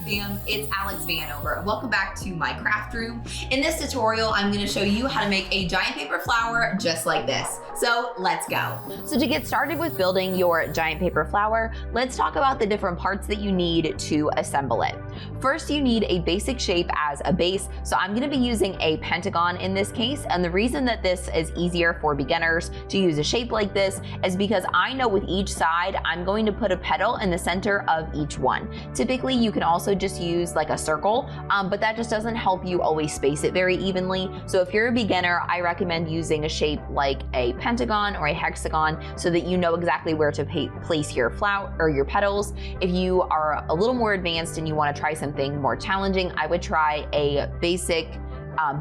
fam, it's Alex Vanover. Welcome back to my craft room. In this tutorial, I'm gonna show you how to make a giant paper flower just like this. So let's go. So to get started with building your giant paper flower, let's talk about the different parts that you need to assemble it. First, you need a basic shape as a base. So I'm gonna be using a pentagon in this case. And the reason that this is easier for beginners to use a shape like this is because I know with each side, I'm going to put a petal in the center of each one. Typically, you can also just use like a circle, but that just doesn't help you always space it very evenly. So if you're a beginner, I recommend using a shape like a pentagon or a hexagon so that you know exactly where to place your flower or your petals. If you are a little more advanced and you want to try something more challenging, I would try a basic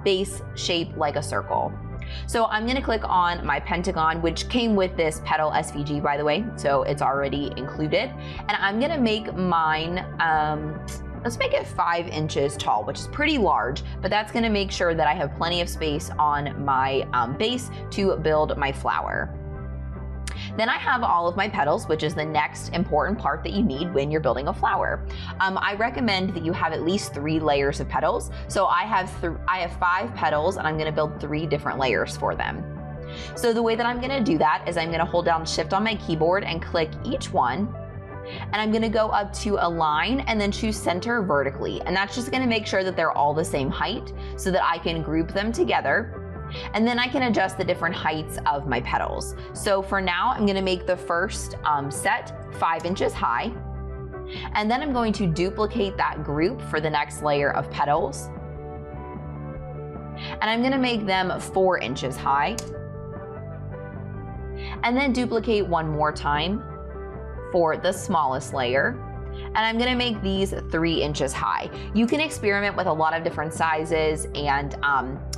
base shape like a circle. So I'm gonna click on my pentagon, which came with this petal SVG, by the way, so it's already included. And I'm gonna make mine, let's make it 5 inches tall, which is pretty large, but that's gonna make sure that I have plenty of space on my base to build my flower. Then I have all of my petals, which is the next important part that you need when you're building a flower. I recommend that you have at least 3 layers of petals. So I have 5 petals and I'm gonna build 3 different layers for them. So the way that I'm gonna do that is I'm gonna hold down Shift on my keyboard and click each one. And I'm gonna go up to align and then choose center vertically. And that's just gonna make sure that they're all the same height so that I can group them together. And then I can adjust the different heights of my petals. So for now, I'm gonna make the first set 5 inches high. And then I'm going to duplicate that group for the next layer of petals. And I'm gonna make them 4 inches high. And then duplicate one more time for the smallest layer. And I'm gonna make these 3 inches high. You can experiment with a lot of different sizes and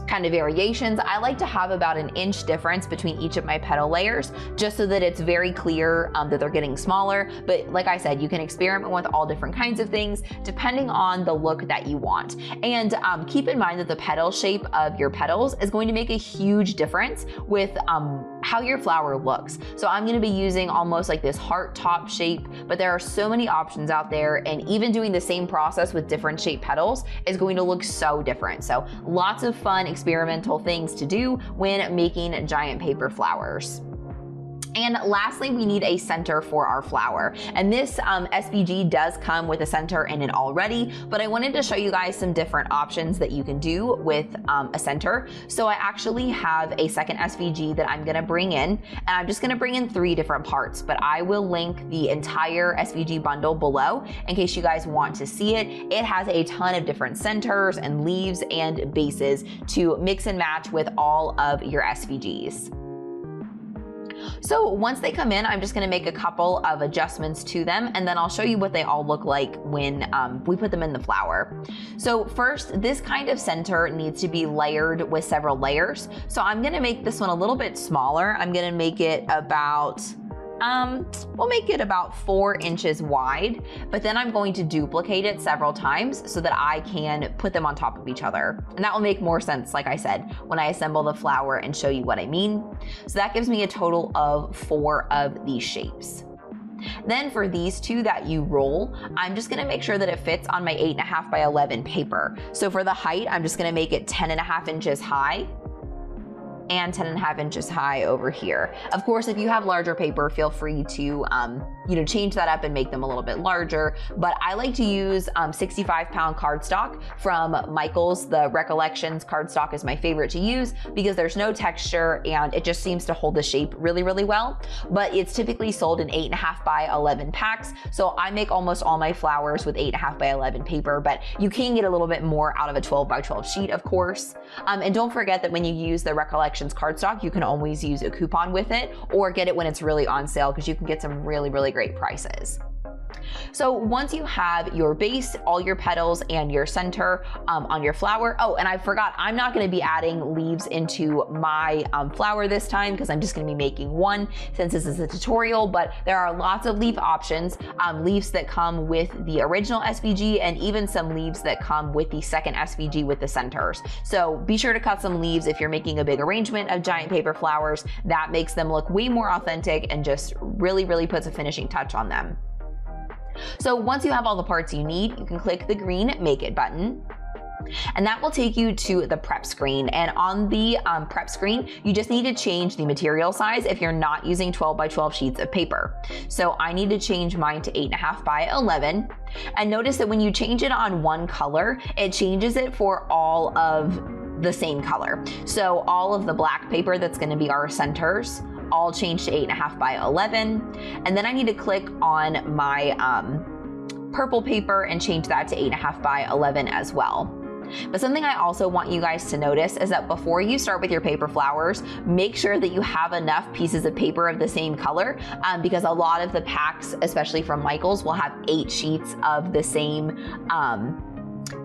kind of variations. I like to have about an inch difference between each of my petal layers, just so that it's very clear that they're getting smaller. But like I said, you can experiment with all different kinds of things depending on the look that you want. And keep in mind that the petal shape of your petals is going to make a huge difference with how your flower looks. So I'm gonna be using almost like this heart top shape, but there are so many options out there, and even doing the same process with different shaped petals is going to look so different. So lots of fun experimental things to do when making giant paper flowers. And lastly, we need a center for our flower. And this SVG does come with a center in it already, but I wanted to show you guys some different options that you can do with a center. So I actually have a second SVG that I'm gonna bring in, and I'm just gonna bring in 3 different parts, but I will link the entire SVG bundle below in case you guys want to see it. It has a ton of different centers and leaves and bases to mix and match with all of your SVGs. So once they come in, I'm just gonna make a couple of adjustments to them, and then I'll show you what they all look like when we put them in the flower. So first, this kind of center needs to be layered with several layers. So I'm gonna make this one a little bit smaller. I'm gonna make it about, we'll make it about 4 inches wide, but then I'm going to duplicate it several times so that I can put them on top of each other. And that will make more sense, like I said, when I assemble the flower and show you what I mean. So that gives me a total of 4 of these shapes. Then for these 2 that you roll, I'm just gonna make sure that it fits on my 8.5 by 11 paper. So for the height, I'm just gonna make it 10.5 inches high and 10.5 inches high over here. Of course, if you have larger paper, feel free to change that up and make them a little bit larger. But I like to use 65-pound cardstock from Michaels. The Recollections cardstock is my favorite to use because there's no texture and it just seems to hold the shape really, really well. But it's typically sold in 8.5 by 11 packs. So I make almost all my flowers with 8.5 by 11 paper, but you can get a little bit more out of a 12 by 12 sheet, of course. And don't forget that when you use the Recollections cardstock, you can always use a coupon with it or get it when it's really on sale because you can get some really, really great prices. So once you have your base, all your petals, and your center on your flower, oh, and I forgot, I'm not gonna be adding leaves into my flower this time because I'm just gonna be making one since this is a tutorial, but there are lots of leaf options, leaves that come with the original SVG and even some leaves that come with the second SVG with the centers. So be sure to cut some leaves if you're making a big arrangement of giant paper flowers. That makes them look way more authentic and just really, really puts a finishing touch on them. So once you have all the parts you need, you can click the green Make It button. And that will take you to the prep screen. And on the prep screen, you just need to change the material size if you're not using 12 by 12 sheets of paper. So I need to change mine to 8.5 by 11. And notice that when you change it on one color, it changes it for all of the same color. So all of the black paper that's going to be our centers all change to 8.5 by 11. And then I need to click on my purple paper and change that to 8.5 by 11 as well. But something I also want you guys to notice is that before you start with your paper flowers, make sure that you have enough pieces of paper of the same color, because a lot of the packs, especially from Michaels, will have 8 sheets of the same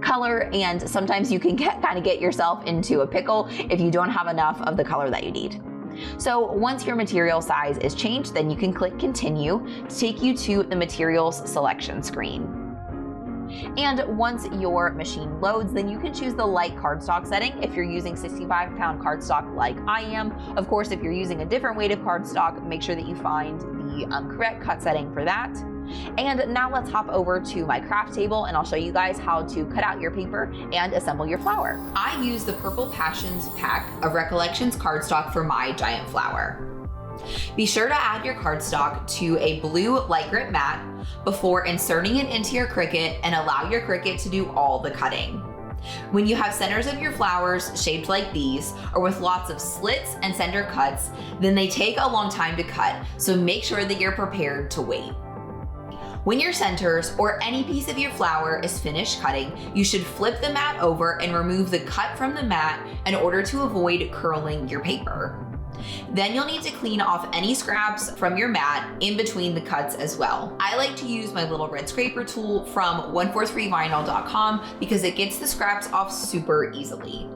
color, and sometimes you can get yourself into a pickle if you don't have enough of the color that you need. So once your material size is changed, then you can click Continue to take you to the materials selection screen. And once your machine loads, then you can choose the light cardstock setting if you're using 65-pound cardstock like I am. Of course, if you're using a different weight of cardstock, make sure that you find the correct cut setting for that. And now let's hop over to my craft table and I'll show you guys how to cut out your paper and assemble your flower. I use the Purple Passions pack of Recollections cardstock for my giant flower. Be sure to add your cardstock to a blue light grip mat before inserting it into your Cricut and allow your Cricut to do all the cutting. When you have centers of your flowers shaped like these or with lots of slits and center cuts, then they take a long time to cut, so make sure that you're prepared to wait. When your centers or any piece of your flower is finished cutting, you should flip the mat over and remove the cut from the mat in order to avoid curling your paper. Then you'll need to clean off any scraps from your mat in between the cuts as well. I like to use my little red scraper tool from 143vinyl.com because it gets the scraps off super easily.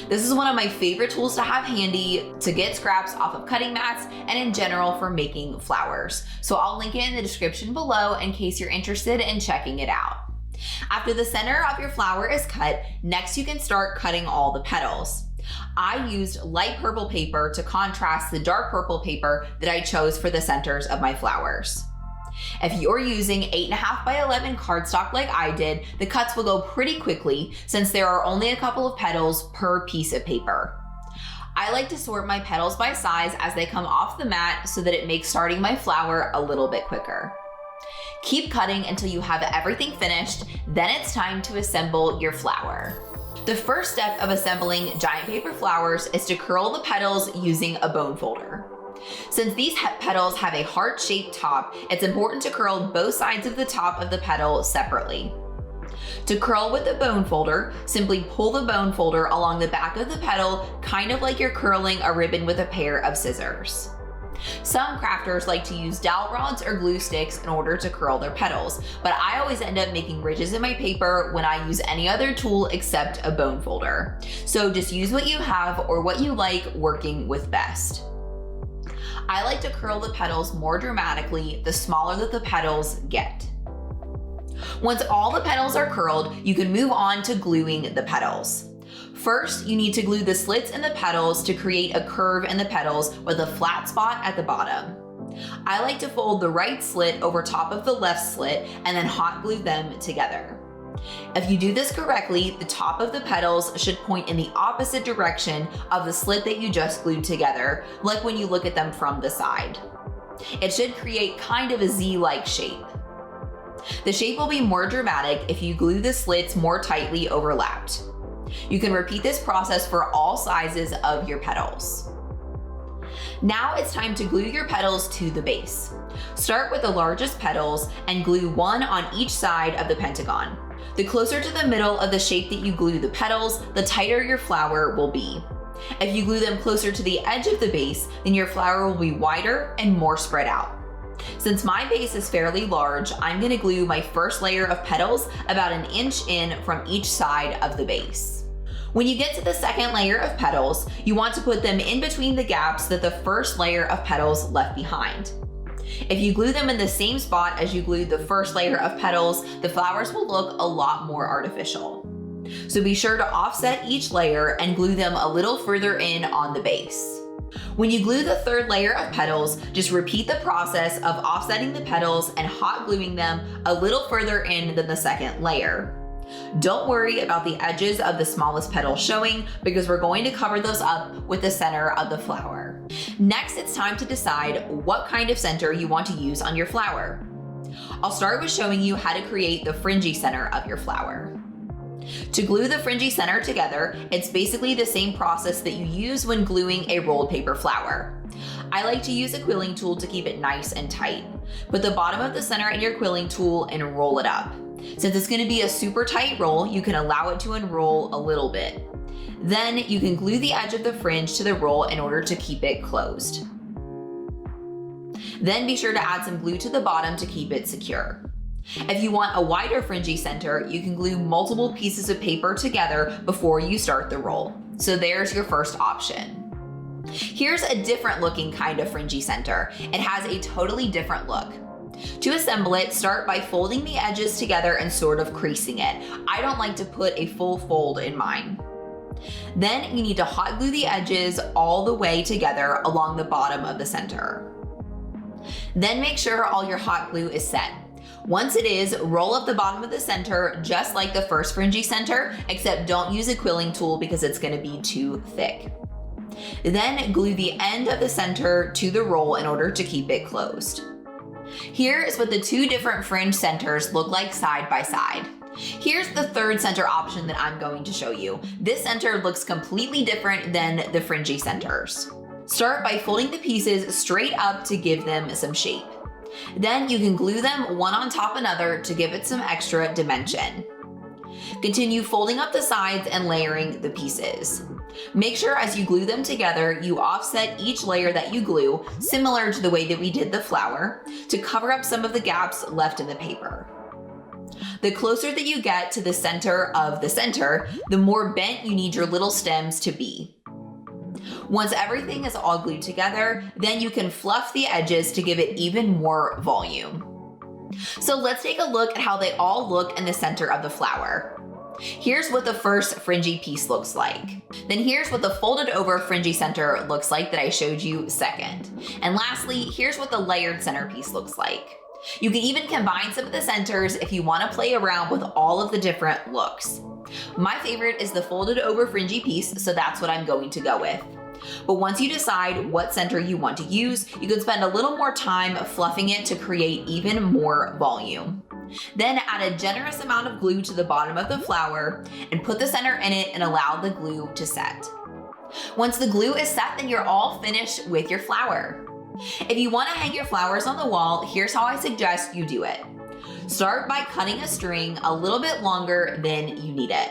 This is one of my favorite tools to have handy to get scraps off of cutting mats and in general for making flowers. So I'll link it in the description below in case you're interested in checking it out. After the center of your flower is cut, next you can start cutting all the petals. I used light purple paper to contrast the dark purple paper that I chose for the centers of my flowers. If you're using 8.5 by 11 cardstock like I did, the cuts will go pretty quickly since there are only a couple of petals per piece of paper. I like to sort my petals by size as they come off the mat so that it makes starting my flower a little bit quicker. Keep cutting until you have everything finished, then it's time to assemble your flower. The first step of assembling giant paper flowers is to curl the petals using a bone folder. Since these petals have a heart-shaped top, it's important to curl both sides of the top of the petal separately. To curl with the bone folder, simply pull the bone folder along the back of the petal, kind of like you're curling a ribbon with a pair of scissors. Some crafters like to use dowel rods or glue sticks in order to curl their petals, but I always end up making ridges in my paper when I use any other tool except a bone folder. So just use what you have or what you like working with best. I like to curl the petals more dramatically the smaller that the petals get. Once all the petals are curled, you can move on to gluing the petals. First, you need to glue the slits in the petals to create a curve in the petals with a flat spot at the bottom. I like to fold the right slit over top of the left slit and then hot glue them together. If you do this correctly, the top of the petals should point in the opposite direction of the slit that you just glued together, like when you look at them from the side. It should create kind of a Z-like shape. The shape will be more dramatic if you glue the slits more tightly overlapped. You can repeat this process for all sizes of your petals. Now it's time to glue your petals to the base. Start with the largest petals and glue one on each side of the pentagon. The closer to the middle of the shape that you glue the petals, the tighter your flower will be. If you glue them closer to the edge of the base, then your flower will be wider and more spread out. Since my base is fairly large, I'm going to glue my first layer of petals about 1 inch in from each side of the base. When you get to the second layer of petals, you want to put them in between the gaps that the first layer of petals left behind. If you glue them in the same spot as you glued the first layer of petals, the flowers will look a lot more artificial. So be sure to offset each layer and glue them a little further in on the base. When you glue the third layer of petals, just repeat the process of offsetting the petals and hot gluing them a little further in than the second layer. Don't worry about the edges of the smallest petal showing because we're going to cover those up with the center of the flower. Next, it's time to decide what kind of center you want to use on your flower. I'll start with showing you how to create the fringy center of your flower. To glue the fringy center together, it's basically the same process that you use when gluing a rolled paper flower. I like to use a quilling tool to keep it nice and tight. Put the bottom of the center in your quilling tool and roll it up. Since it's going to be a super tight roll, you can allow it to unroll a little bit. Then you can glue the edge of the fringe to the roll in order to keep it closed. Then be sure to add some glue to the bottom to keep it secure. If you want a wider fringy center, you can glue multiple pieces of paper together before you start the roll. So there's your first option. Here's a different looking kind of fringy center. It has a totally different look. To assemble it, start by folding the edges together and sort of creasing it. I don't like to put a full fold in mine. Then you need to hot glue the edges all the way together along the bottom of the center. Then make sure all your hot glue is set. Once it is, roll up the bottom of the center just like the first fringy center, except don't use a quilling tool because it's going to be too thick. Then glue the end of the center to the roll in order to keep it closed. Here is what the two different fringe centers look like side by side. Here's the third center option that I'm going to show you. This center looks completely different than the fringy centers. Start by folding the pieces straight up to give them some shape. Then you can glue them one on top another to give it some extra dimension. Continue folding up the sides and layering the pieces. Make sure as you glue them together, you offset each layer that you glue, similar to the way that we did the flower, to cover up some of the gaps left in the paper. The closer that you get to the center of the center, the more bent you need your little stems to be. Once everything is all glued together, then you can fluff the edges to give it even more volume. So let's take a look at how they all look in the center of the flower. Here's what the first fringy piece looks like. Then here's what the folded over fringy center looks like that I showed you second. And lastly, here's what the layered centerpiece looks like. You can even combine some of the centers if you want to play around with all of the different looks. My favorite is the folded over fringy piece, so that's what I'm going to go with. But once you decide what center you want to use, you can spend a little more time fluffing it to create even more volume. Then add a generous amount of glue to the bottom of the flower and put the center in it and allow the glue to set. Once the glue is set, then you're all finished with your flower. If you want to hang your flowers on the wall, here's how I suggest you do it. Start by cutting a string a little bit longer than you need it.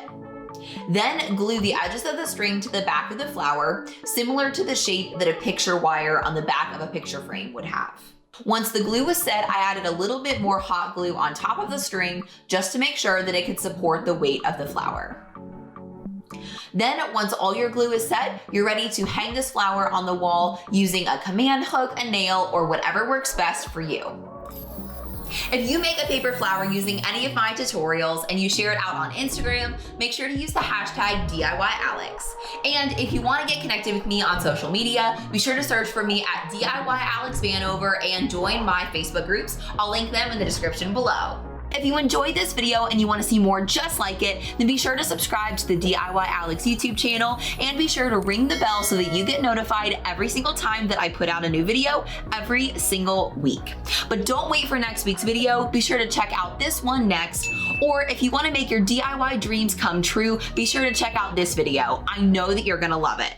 Then glue the edges of the string to the back of the flower, similar to the shape that a picture wire on the back of a picture frame would have. Once the glue was set, I added a little bit more hot glue on top of the string just to make sure that it could support the weight of the flower. Then once all your glue is set, you're ready to hang this flower on the wall using a command hook, a nail, or whatever works best for you. If you make a paper flower using any of my tutorials and you share it out on Instagram, make sure to use the hashtag DIYAlex. And if you want to get connected with me on social media, be sure to search for me at DIYAlexVanover and join my Facebook groups. I'll link them in the description below. If you enjoyed this video and you want to see more just like it, then be sure to subscribe to the DIY Alex YouTube channel and be sure to ring the bell so that you get notified every single time that I put out a new video every single week. But don't wait for next week's video. Be sure to check out this one next. Or if you want to make your DIY dreams come true, be sure to check out this video. I know that you're going to love it.